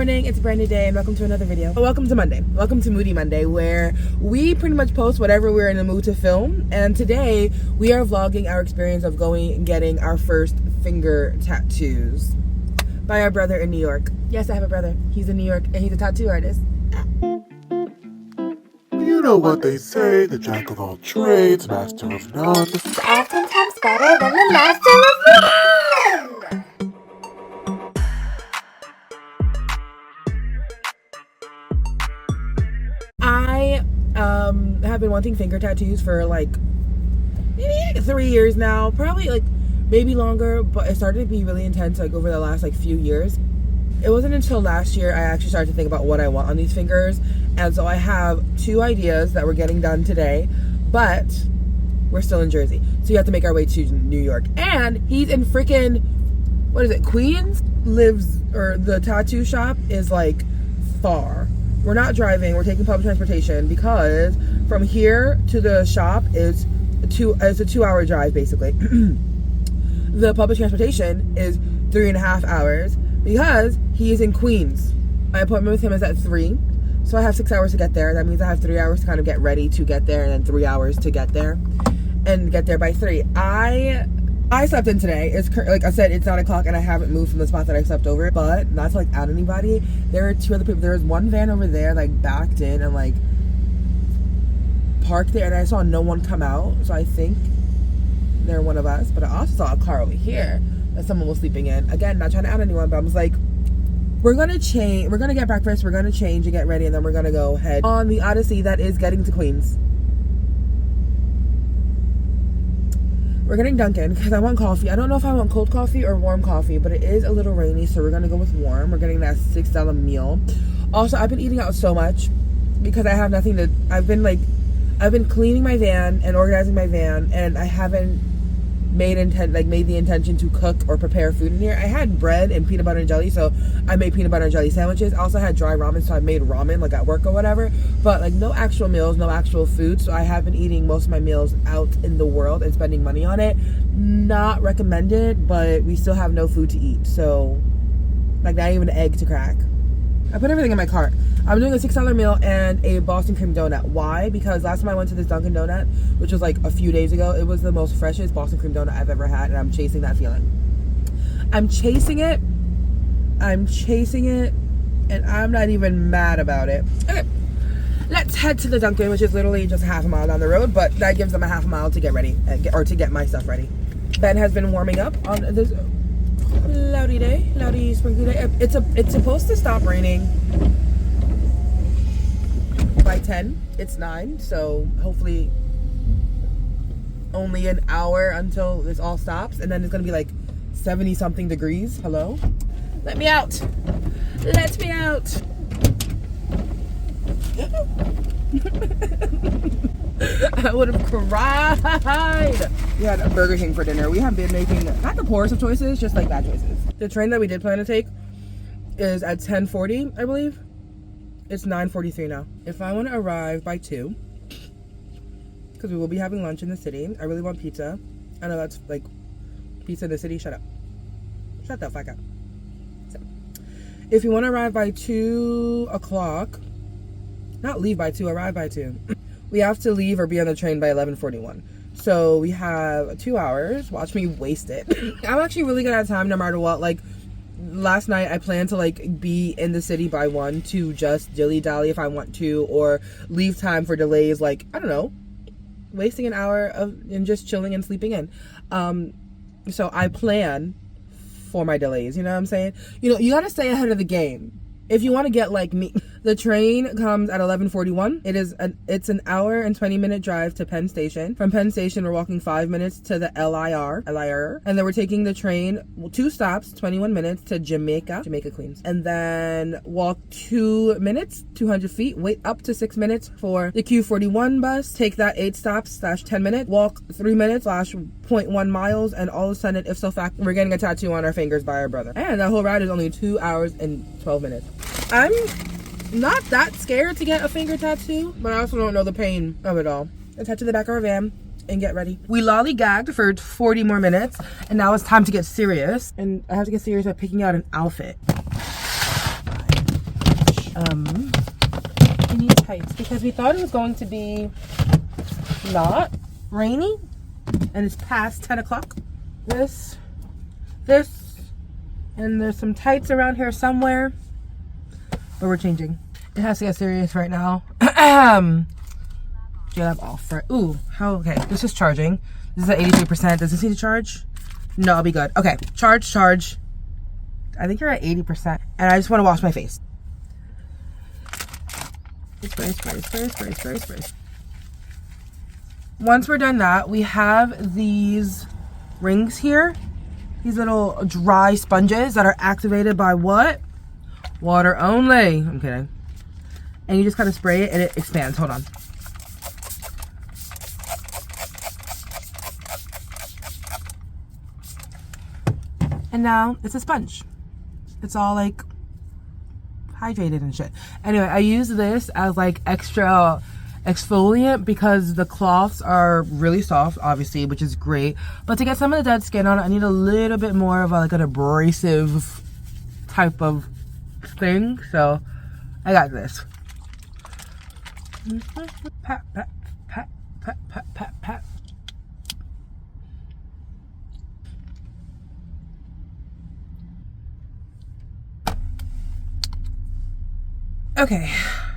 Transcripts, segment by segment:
morning, it's a brand new day and welcome to another video. Welcome to Monday. Welcome to Moody Monday, where we pretty much post whatever we're in the mood to film. And today we are vlogging our experience of going and getting our first finger tattoos by our brother in New York. Yes, I have a brother. He's in New York and he's a tattoo artist. You know what they say, the jack of all trades, master of none. Oftentimes better than the master of none. I have been wanting finger tattoos for like maybe 3 years now, probably like maybe longer, but it started to be really intense like over the last like few years. It wasn't until last year I actually started to think about what I want on these fingers, and so I have 2 ideas that we're getting done today, but we're still in Jersey, so you have to make our way to New York. And he's in freaking, what is it, Queens? The tattoo shop is like far. We're not driving, we're taking public transportation because from here to the shop is a 2-hour drive basically. The public transportation is 3.5 hours because he is in Queens. My appointment with him is at 3, so I have 6 hours to get there. That means I have 3 hours to kind of get ready to get there, and then 3 hours to get there, and get there by 3. I slept in today. It's like I said, it's 9 o'clock and I haven't moved from the spot that I slept over. But not to like out anybody, there are 2 other people. There was one van over there like backed in and like parked there, and I saw no one come out, so I think they're one of us. But I also saw a car over here that someone was sleeping in. Again, not trying to out anyone, but I was like, we're gonna get breakfast, we're gonna change and get ready, and then we're gonna go head on the odyssey that is getting to Queens. We're getting Dunkin' because I want coffee. I don't know if I want cold coffee or warm coffee, but it is a little rainy, so we're gonna go with warm. We're getting that $6 meal. Also, I've been eating out so much because I have nothing to. I've been cleaning my van and organizing my van, and I haven't made the intention to cook or prepare food in here. I had bread and peanut butter and jelly, so I made peanut butter and jelly sandwiches. I also had dry ramen, so I made ramen like at work or whatever, but like no actual meals, no actual food. So I have been eating most of my meals out in the world and spending money on it. Not recommended, but we still have no food to eat, so like not even an egg to crack. I put everything in my cart. I'm doing a $6 meal and a Boston cream donut. Why? Because last time I went to this Dunkin' Donut, which was like a few days ago, it was the most freshest Boston cream donut I've ever had, and I'm chasing that feeling. I'm chasing it, and I'm not even mad about it. Okay, let's head to the Dunkin', which is literally just a half a mile down the road, but that gives them a half a mile to get ready, or to get my stuff ready. Ben has been warming up on this loudy sprinkly day. It's supposed to stop raining by 10. It's 9, so hopefully only an hour until this all stops, and then it's gonna be like 70 something degrees. Hello, let me out, let me out. I would have cried. We had a Burger King for dinner. We have been making not the poorest of choices, just like bad choices. The train that we did plan to take is at 10:40, I believe. It's 9:43 now. If I want to arrive by 2, because we will be having lunch in the city. I really want pizza. I know that's like pizza in the city. Shut up. Shut the fuck up. So, if you want to arrive by 2 o'clock, not leave by 2, arrive by 2. We have to leave or be on the train by 11:41. So we have 2 hours. Watch me waste it. I'm actually really good at time no matter what. Like last night I planned to like be in the city by 1 to just dilly-dally if I want to, or leave time for delays, like I don't know, wasting an hour and just chilling and sleeping in. So I plan for my delays, you know what I'm saying? You know, you gotta stay ahead of the game if you want to get like me. The train comes at 11:41. It's an hour and 20-minute drive to Penn Station. From Penn Station, we're walking 5 minutes to the LIR, and then we're taking the train 2 stops, 21 minutes to Jamaica, Queens, and then walk 2 minutes, 200 feet, wait up to 6 minutes for the Q41 bus. Take that 8 stops / 10 minutes, walk 3 minutes / 0.1 miles, and all of a sudden, if so fact, we're getting a tattoo on our fingers by our brother. And that whole ride is only 2 hours and 12 minutes. I'm not that scared to get a finger tattoo, but I also don't know the pain of it all. Let's head to the back of our van and get ready. We lollygagged for 40 more minutes, and now it's time to get serious. And I have to get serious by picking out an outfit. we need tights because we thought it was going to be not rainy, and it's past 10 o'clock. This, and there's some tights around here somewhere, but we're changing. It has to get serious right now. J-Lab off for, ooh, how, okay, this is charging. This is at 83%. Does this need to charge? No, I'll be good. Okay, charge. I think you're at 80%, and I just want to wash my face. Spray. Once we're done that, we have these rings here. These little dry sponges that are activated by what? Water only. I'm kidding. And you just kind of spray it and it expands. Hold on. And now it's a sponge. It's all like hydrated and shit. Anyway, I use this as like extra exfoliant because the cloths are really soft, obviously, which is great. But to get some of the dead skin on it, I need a little bit more of like an abrasive type of thing. So I got this. Pat, pat, pat, pat, pat, pat, pat. Okay,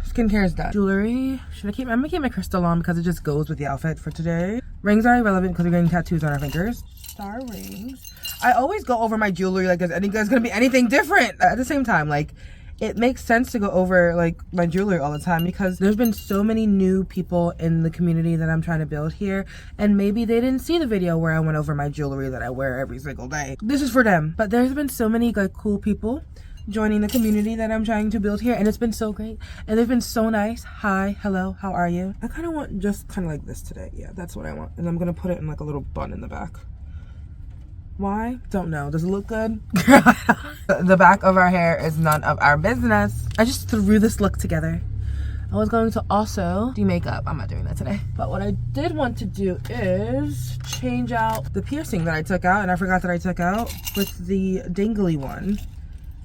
skincare is done. Jewelry, I'm gonna keep my crystal on because it just goes with the outfit for today. Rings are irrelevant because we're getting tattoos on our fingers. Star rings. I always go over my jewelry like there's gonna be anything different. At the same time, like, it makes sense to go over like my jewelry all the time because there's been so many new people in the community that I'm trying to build here, and maybe they didn't see the video where I went over my jewelry that I wear every single day. This is for them. But there's been so many like cool people joining the community that I'm trying to build here, and it's been so great, and they've been so nice. Hi, hello, how are you? I kind of want just kind of like this today. Yeah, that's what I want, and I'm gonna put it in like a little bun in the back. Why? Don't know. Does it look good? The back of our hair is none of our business. I just threw this look together. I was going to also do makeup. I'm not doing that today. But what I did want to do is change out the piercing that I took out, and I forgot that I took out, with the dingly one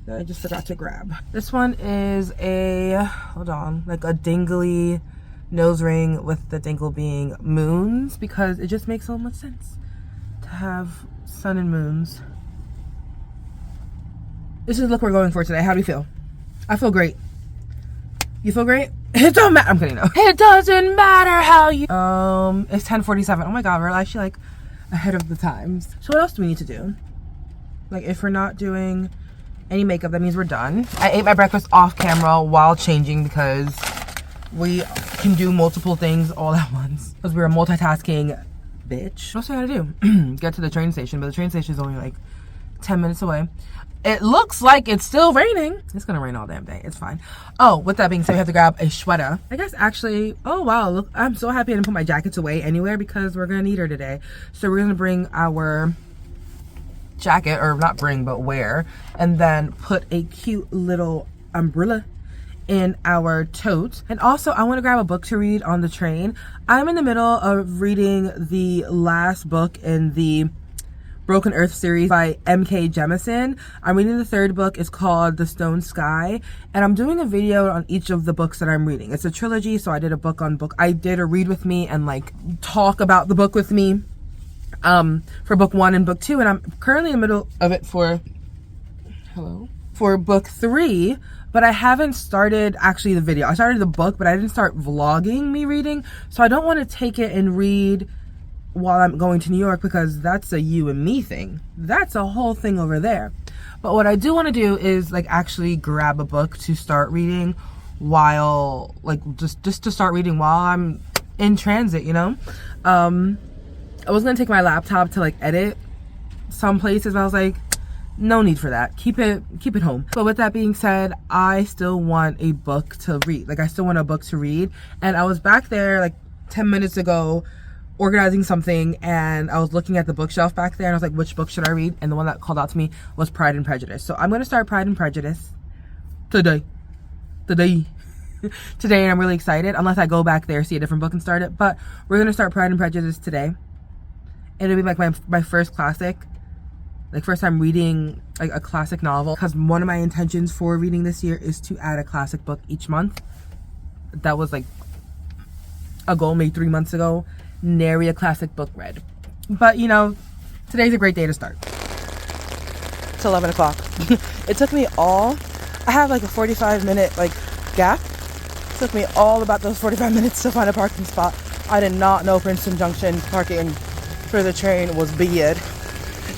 that I just forgot to grab. This one is a, hold on, like a dingly nose ring with the dingle being moons, because it just makes so much sense to have sun and moons. This is the look we're going for today. How do you feel? I feel great. You feel great? It don't matter. I'm kidding, no. It doesn't matter how you, it's 10:47. Oh my God, we're actually like ahead of the times. So what else do we need to do? Like, if we're not doing any makeup, that means we're done. I ate my breakfast off camera while changing because we can do multiple things all at once. Because we're a multitasking bitch. What else do I gotta do? Get to the train station, but the train station is only like 10 minutes away. It looks like it's still raining. It's gonna rain all damn day. It's fine. Oh, with that being said, we have to grab a sweater. I guess actually, oh wow, look, I'm so happy I didn't put my jackets away anywhere because we're gonna need her today. So we're gonna bring our jacket, or not bring, but wear, and then put a cute little umbrella in our tote. And also, I want to grab a book to read on the train. I'm in the middle of reading the last book in the Broken Earth series by M.K. Jemisin. I'm reading the third book. It's called The Stone Sky, and I'm doing a video on each of the books that I'm reading. It's a trilogy, so I did a book on book. I did a read with me and like talk about the book with me for book 1 and book 2, and I'm currently in the middle of it for book 3, but I haven't started actually the video. I started the book, but I didn't start vlogging me reading, so I don't want to take it and read while I'm going to New York because that's a you and me thing. That's a whole thing over there. But what I do want to do is like actually grab a book to start reading while like just to start reading while I'm in transit, you know. I was gonna take my laptop to like edit some places, but I was like, no need for that. Keep it home. But with that being said, I still want a book to read. Like, I still want a book to read. And I was back there like 10 minutes ago organizing something, and I was looking at the bookshelf back there, and I was like, which book should I read? And the one that called out to me was Pride and Prejudice. So I'm gonna start Pride and Prejudice today. And I'm really excited, unless I go back there, see a different book and start it. But we're gonna start Pride and Prejudice today. It'll be like my first classic Like first time reading like a classic novel, because one of my intentions for reading this year is to add a classic book each month. That was like a goal made 3 months ago. Nary a classic book read. But you know, today's a great day to start. It's 11 o'clock. It took me I have like a 45-minute like gap. It took me all about those 45 minutes to find a parking spot. I did not know Princeton Junction parking for the train was bad.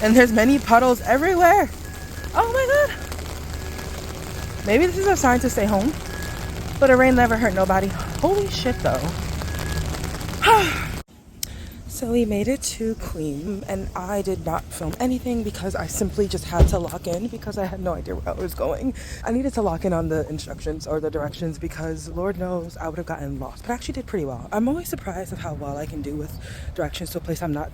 And there's many puddles everywhere. Oh my god. Maybe this is a sign to stay home. But the rain never hurt nobody. Holy shit though. So we made it to Queen, and I did not film anything because I simply just had to lock in because I had no idea where I was going. I needed to lock in on the instructions or the directions because Lord knows I would have gotten lost. But I actually did pretty well. I'm always surprised of how well I can do with directions to a place I'm not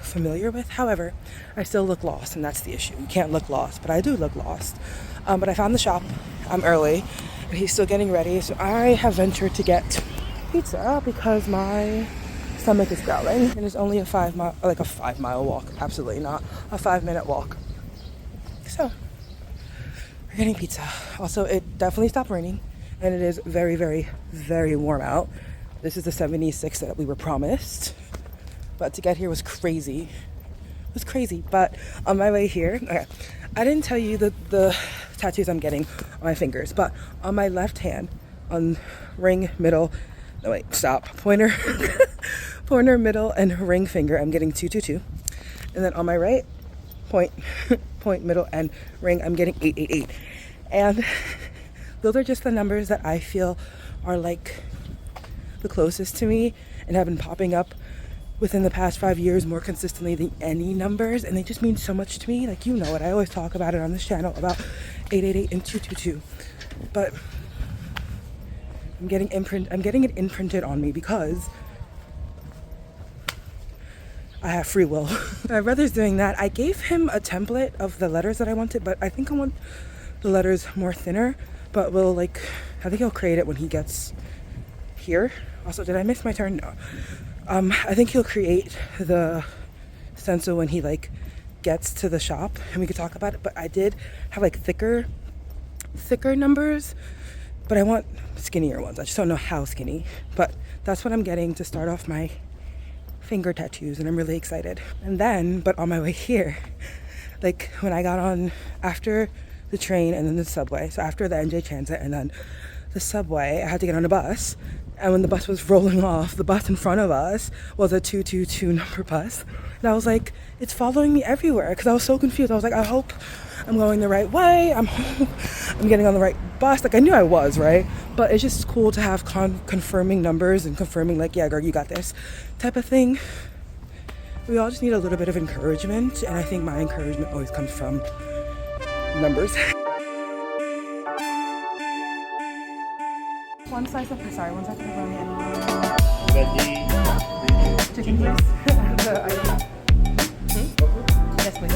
familiar with. However, I still look lost, and that's the issue. You can't look lost, but I do look lost. But I found the shop. I'm early, but he's still getting ready. So I have ventured to get pizza because my stomach is growling, and it's only a 5 mile walk. Absolutely not a 5-minute walk. So we're getting pizza. Also, it definitely stopped raining, and it is very, very, very warm out. This is the 76 that we were promised, but to get here was crazy. It was crazy. But on my way here, okay, I didn't tell you the tattoos I'm getting on my fingers, but on my left hand, on ring, middle, no wait, stop, pointer, pointer, middle, and ring finger, I'm getting 222. And then on my right, point, middle, and ring, I'm getting 888. And those are just the numbers that I feel are like the closest to me and have been popping up within the past 5 years more consistently than any numbers, and they just mean so much to me. Like, you know it, I always talk about it on this channel about 888 and 222. But I'm getting it imprinted on me because I have free will. My brother's doing that. I gave him a template of the letters that I wanted, but I think I want the letters more thinner, but I think he'll create it when he gets here. Also, did I miss my turn? No. I think he'll create the stencil when he gets to the shop, and we could talk about it. But I did have thicker numbers, but I want skinnier ones. I just don't know how skinny, but that's what I'm getting to start off my finger tattoos, and I'm really excited. And then, but on my way here, when I got on after the train and then the subway, so after the NJ Transit and then the subway, I had to get on a bus. And when the bus was rolling off, the bus in front of us was a 222 number bus. And I was like, it's following me everywhere, because I was so confused. I was like, I hope I'm going the right way. I'm getting on the right bus. I knew I was, right? But it's just cool to have confirming numbers and confirming yeah, girl, you got this type of thing. We all just need a little bit of encouragement. And I think my encouragement always comes from numbers. One slice of pepperoni and chicken breast. Yes, please.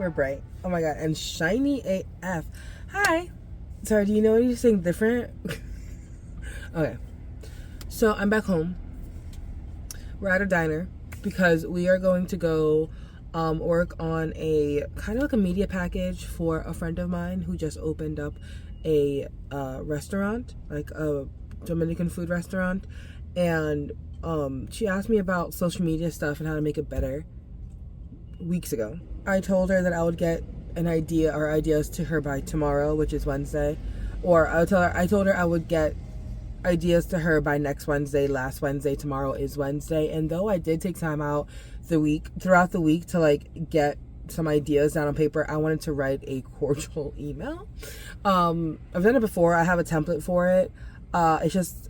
super bright. Oh my god, and shiny AF. Hi. Sorry, do you know anything different? Okay. So I'm back home. We're at a diner because we are going to go work on a kind of like a media package for a friend of mine who just opened up a restaurant, like a Dominican food restaurant, and she asked me about social media stuff and how to make it better weeks ago. I told her that I would get an idea or ideas to her by tomorrow, which is Wednesday, or I told her I would get ideas to her by next Wednesday. Last Wednesday, tomorrow is Wednesday, and though I did take time out throughout the week to like get some ideas down on paper, I wanted to write a cordial email. I've done it before. I have a template for it. It's just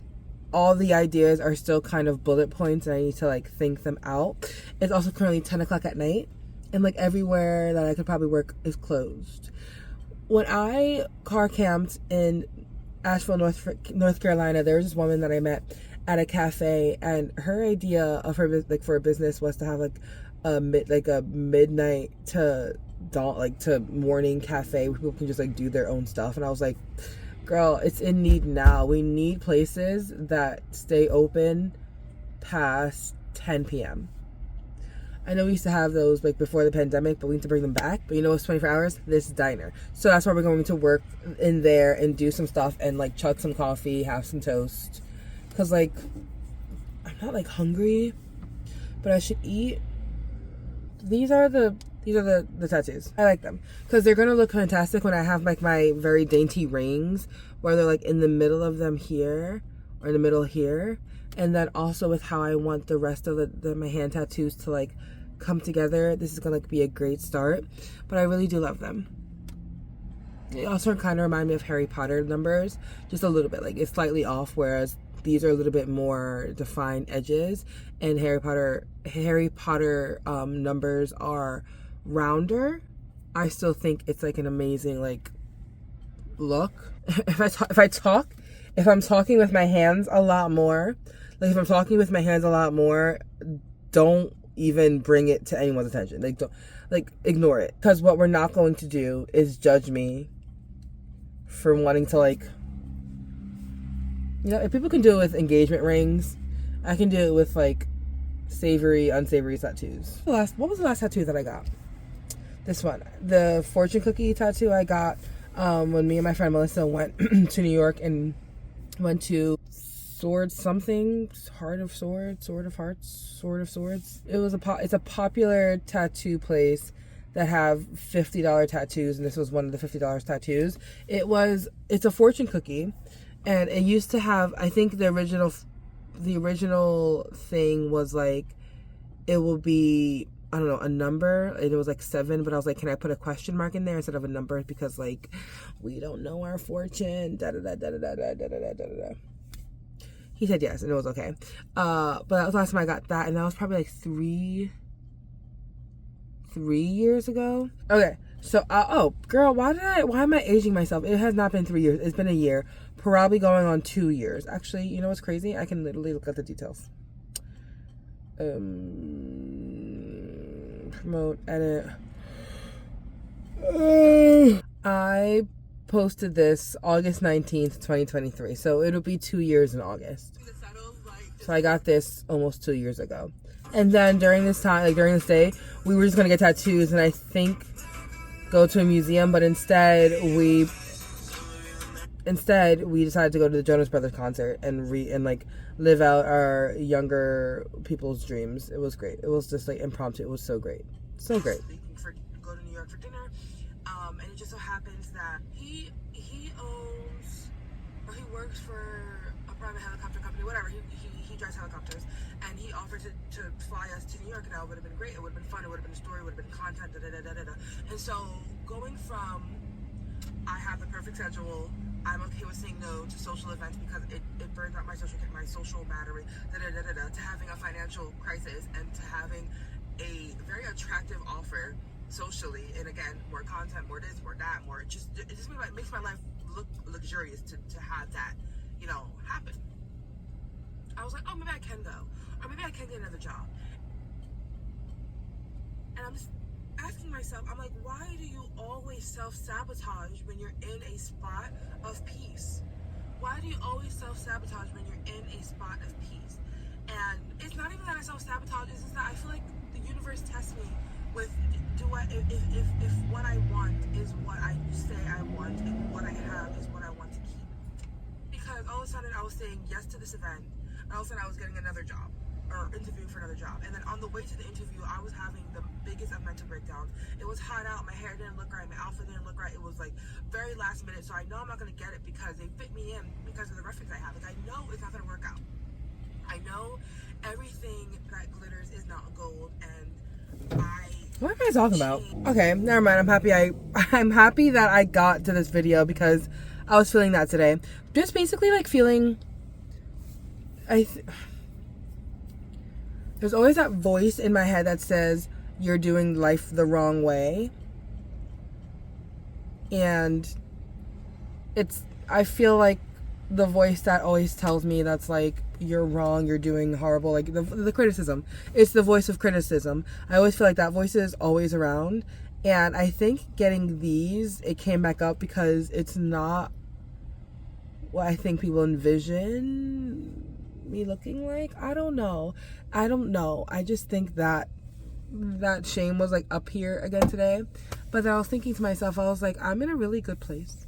all the ideas are still kind of bullet points and I need to like think them out. It's also currently 10 o'clock at night and like everywhere that I could probably work is closed. When I car camped in Asheville, North Carolina, there was this woman that I met at a cafe, and her idea of her like for a business was to have like a midnight to dawn, like to morning cafe where people can just like do their own stuff. And I was like, girl, it's in need now. We need places that stay open past 10 p.m. I know we used to have those like before the pandemic, but we need to bring them back. But you know what's 24 hours? This diner. So that's why we're going to work in there and do some stuff and like chug some coffee, have some toast. Cause like I'm not like hungry, but I should eat. These are the tattoos. I like them because they're gonna look fantastic when I have like my very dainty rings where they're like in the middle of them here or in the middle here, and then also with how I want the rest of my hand tattoos to like come together. This is gonna like be a great start, but I really do love them. They also kind of remind me of Harry Potter numbers, just a little bit. Like it's slightly off, whereas these are a little bit more defined edges, and Harry Potter numbers are rounder. I still think it's like an amazing like look. If I'm talking with my hands a lot more, don't even bring it to anyone's attention. Like don't, like ignore it, because what we're not going to do is judge me for wanting to like, you know, if people can do it with engagement rings, I can do it with like savory, unsavory tattoos. What was the last tattoo that I got? This one, the fortune cookie tattoo I got when me and my friend Melissa went to New York and went to Sword something, Heart of Swords, Sword of Hearts, Sword of Swords. It's a popular tattoo place that have $50 tattoos, and this was one of the $50 tattoos. It's a fortune cookie, and it used to have, I think the original thing was like, it will be, I don't know, a number, and it was like 7, but I was like, can I put a question mark in there instead of a number, because like we don't know our fortune, da da da da da da da da da da da. He said yes, and it was okay. But that was the last time I got that, and that was probably like three years ago. Okay, so oh girl, why am I aging myself? It has not been 3 years. It's been a year, probably going on 2 years. Actually, you know what's crazy? I can literally look at the details. Promote, edit. I posted this August 19th, 2023. So it'll be 2 years in August. So I got this almost 2 years ago. And then during this time, like during this day, we were just going to get tattoos and I think go to a museum. But instead we decided to go to the Jonas Brothers concert and like live out our younger people's dreams. It was great. It was just like impromptu. It was so great. So great. Go to New York for dinner. And it just so happens that he owns, or he works for a private helicopter company, whatever. He drives helicopters, and he offered to fly us to New York, and that would have been great. It would have been fun. It would have been a story. It would have been content. Da da da da da. And so going from, I have the perfect schedule, I'm okay with saying no to social events because it burns out my social battery, to having a financial crisis and to having a very attractive offer socially, and again, more content, more this, more that, more it just makes my life look luxurious to have that, you know, happen. I was like, oh, maybe I can go, or maybe I can get another job, and I'm just asking myself, I'm like, why do you always self-sabotage when you're in a spot of peace? Why do you always self-sabotage when you're in a spot of peace? And it's not even that I self-sabotage, it's just that I feel like the universe tests me with, if what I want is what I say I want, and what I have is what I want to keep. Because all of a sudden I was saying yes to this event, and all of a sudden I was getting another job, or interviewing for another job. And then on the way to the interview, I was having the biggest of mental breakdowns. It was hot out, my hair didn't look right, my outfit didn't look right. It was like very last minute, so I know I'm not gonna get it because they fit me in because of the reference I have. Like, I know it's not gonna work out. I know everything that glitters is not gold, and what am I talking about? Okay, never mind. I'm happy that I got to this video because I was feeling that today. Just basically like feeling, there's always that voice in my head that says you're doing life the wrong way. And I feel like the voice that always tells me that's like, you're wrong, you're doing horrible, like the criticism. It's the voice of criticism. I always feel like that voice is always around. And I think getting these, it came back up because it's not what I think people envision me looking like. I don't know. I just think that shame was like up here again today. But then I was thinking to myself, I was like, I'm in a really good place.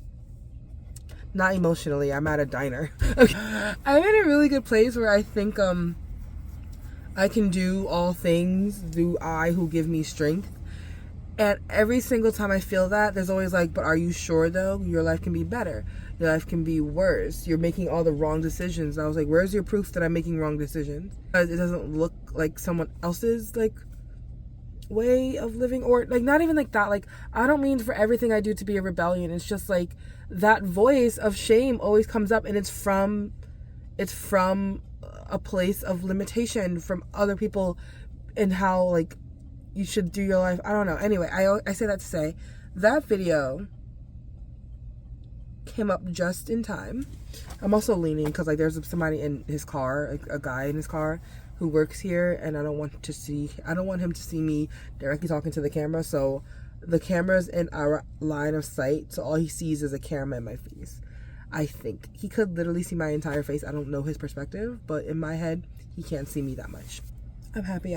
Not emotionally, I'm at a diner. Okay. I'm in a really good place where I think I can do all things through I who give me strength. And every single time I feel that, there's always like, but are you sure though? Your life can be better. Your life can be worse. You're making all the wrong decisions. And I was like, where's your proof that I'm making wrong decisions? Because it doesn't look like someone else's like way of living, or like not even like that. Like, I don't mean for everything I do to be a rebellion. It's just like that voice of shame always comes up, and it's from a place of limitation from other people and how like you should do your life. I don't know. Anyway, I say that to say that video came up just in time. I'm also leaning because like there's somebody in his car, like a guy in his car who works here, and I don't want him to see me directly talking to the camera. So the camera's in our line of sight, so all he sees is a camera in my face. I think he could literally see my entire face. I don't know his perspective, but in my head, he can't see me that much. I'm happy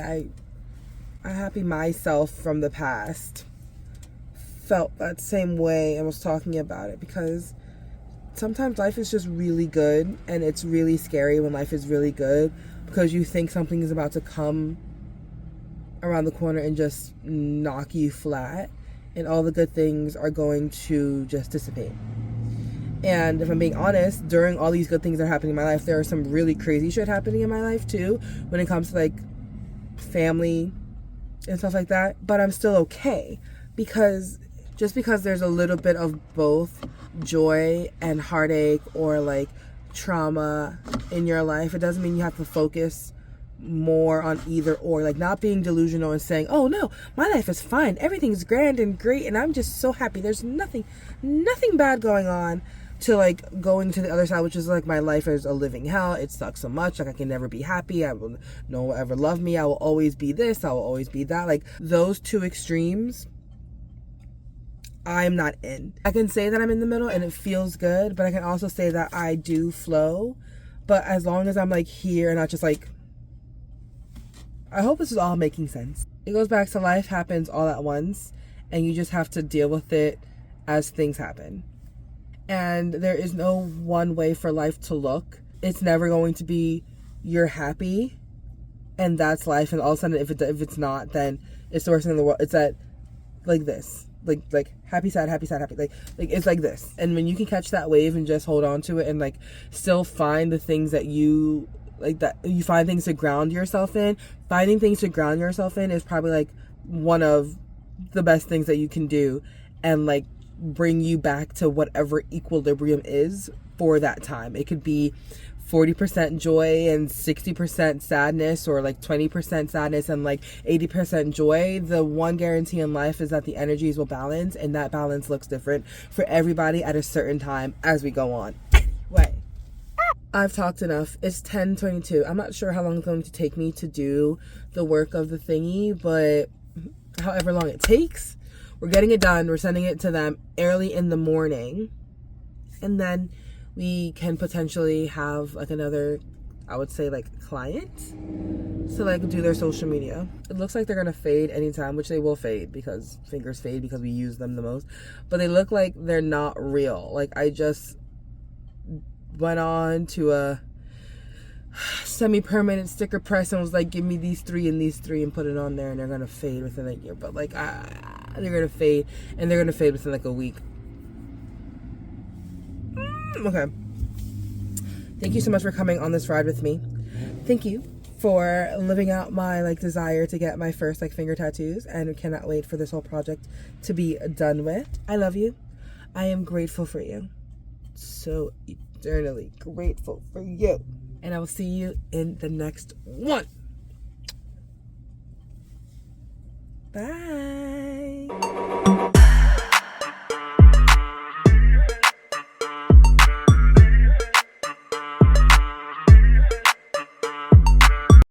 myself from the past felt that same way and was talking about it, because sometimes life is just really good, and it's really scary when life is really good because you think something is about to come around the corner and just knock you flat, and all the good things are going to just dissipate. And if I'm being honest, during all these good things that are happening in my life, there are some really crazy shit happening in my life too when it comes to like family and stuff like that. But I'm still okay, because just because there's a little bit of both joy and heartache or like trauma in your life, it doesn't mean you have to focus more on either or. Like, not being delusional and saying, oh no, my life is fine, everything's grand and great and I'm just so happy, there's nothing bad going on, to like going to the other side, which is like my life is a living hell, it sucks so much, like I can never be happy, no one will ever love me, I will always be this, I will always be that. Like, those two extremes I'm not in. I can say that I'm in the middle and it feels good, but I can also say that I do flow. But as long as I'm like here and not just like, I hope this is all making sense. It goes back to life happens all at once, and you just have to deal with it as things happen. And there is no one way for life to look. It's never going to be you're happy and that's life, and all of a sudden if it's not, then it's the worst thing in the world. It's that like this. Like happy, sad, happy, sad, happy. Like it's like this. And when you can catch that wave and just hold on to it and like still find the things that you like, that you find things to ground yourself in. Finding things to ground yourself in is probably like one of the best things that you can do, and like bring you back to whatever equilibrium is for that time. It could be 40% joy and 60% sadness, or like 20% sadness and like 80% joy. The one guarantee in life is that the energies will balance, and that balance looks different for everybody at a certain time as we go on. Anyway, I've talked enough. It's 10:22. I'm not sure how long it's going to take me to do the work of the thingy, but however long it takes. We're getting it done. We're sending it to them early in the morning. And then we can potentially have like another, I would say, like client to like do their social media. It looks like they're gonna fade anytime, which they will fade because fingers fade because we use them the most. But they look like they're not real. Like I just went on to a semi-permanent sticker press and was like, give me these 3 and these 3 and put it on there, and they're gonna fade within a year. But like they're gonna fade, and they're gonna fade within like a week. Okay. Thank you so much for coming on this ride with me. Thank you for living out my like desire to get my first like finger tattoos, and we cannot wait for this whole project to be done with. I love you. I am grateful for you. So eternally grateful for you. And I will see you in the next one. Bye.